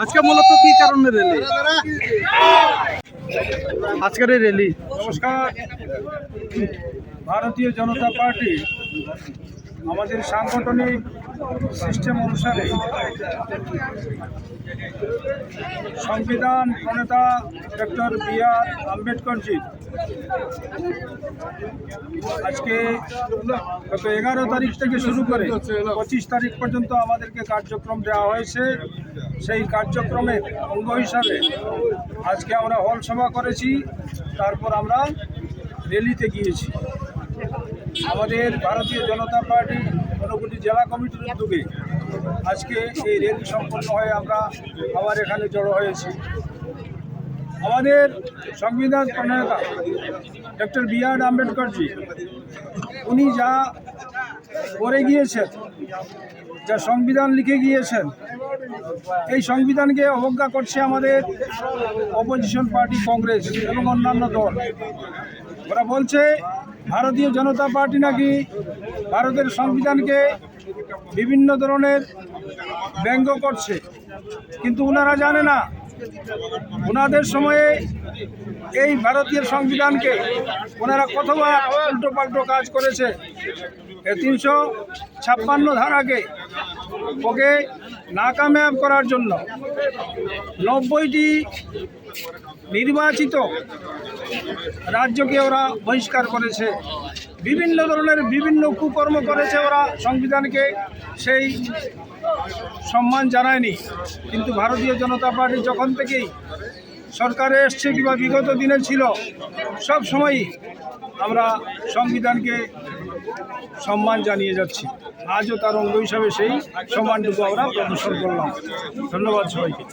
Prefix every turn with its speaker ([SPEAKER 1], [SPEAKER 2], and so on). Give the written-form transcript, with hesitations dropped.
[SPEAKER 1] আজকে মূলত কি কারণে র্যালি? আজকের এই র্যালি।
[SPEAKER 2] নমস্কার। ভারতীয় জনতা পার্টি আমাদের সাংগঠনিক সিস্টেম অনুসারে সংবিধান প্রণেতা ডক্টর বি.আর. আম্বেদকরজির আজকে গত 11 তারিখ থেকে শুরু করে 25 তারিখ পর্যন্ত আমাদেরকে কার্যক্রম দেওয়া হয়েছে। সেই কার্যক্রমের অঙ্গ হিসাবে আজকে আমরা হল সভা করেছি, তারপর আমরা র্যালিতে গিয়েছি। আমাদের ভারতীয় জনতা পার্টি ঊনকোটি জেলা কমিটির উদ্যোগে আজকে এই র্যালি সম্পন্ন হয়ে আমরা আবার এখানে জড়ো হয়েছি। আমাদের সংবিধান প্রণেতা ডক্টর বি.আর. আম্বেদকরজি উনি যা করে গিয়েছেন, যা সংবিধান লিখে গিয়েছেন, এই সংবিধানকে অবজ্ঞা করছে আমাদের অপোজিশন পার্টি কংগ্রেস এবং অন্যান্য দল। ওরা বলছে ভারতীয় জনতা পার্টি নাকি ভারতের সংবিধানকে বিভিন্ন ধরনের ব্যঙ্গ করছে, কিন্তু ওনারা জানে না ওনাদের সময়ে এই ভারতীয় সংবিধানকে ওনারা কতবার উল্টো পাল্টো কাজ করেছে। 356 ধারাকে ওকে নাকাময়াব করার জন্য 90টি নির্বাচিত রাজ্যকে ওরা বহিষ্কার করেছে। বিভিন্ন ধরনের বিভিন্ন কুকর্ম করেছে ওরা, সংবিধানকে সেই সম্মান জানায়নি। কিন্তু ভারতীয় জনতা পার্টি যখন থেকেই সরকারে এসছে কিংবা বিগত দিনে ছিল, সব সময়ই আমরা সংবিধানকে সম্মান জানিয়ে যাচ্ছি। আজও তার অঙ্গ হিসাবে সেই সম্মানটুকু আমরা প্রদর্শন করলাম। ধন্যবাদ সবাইকে।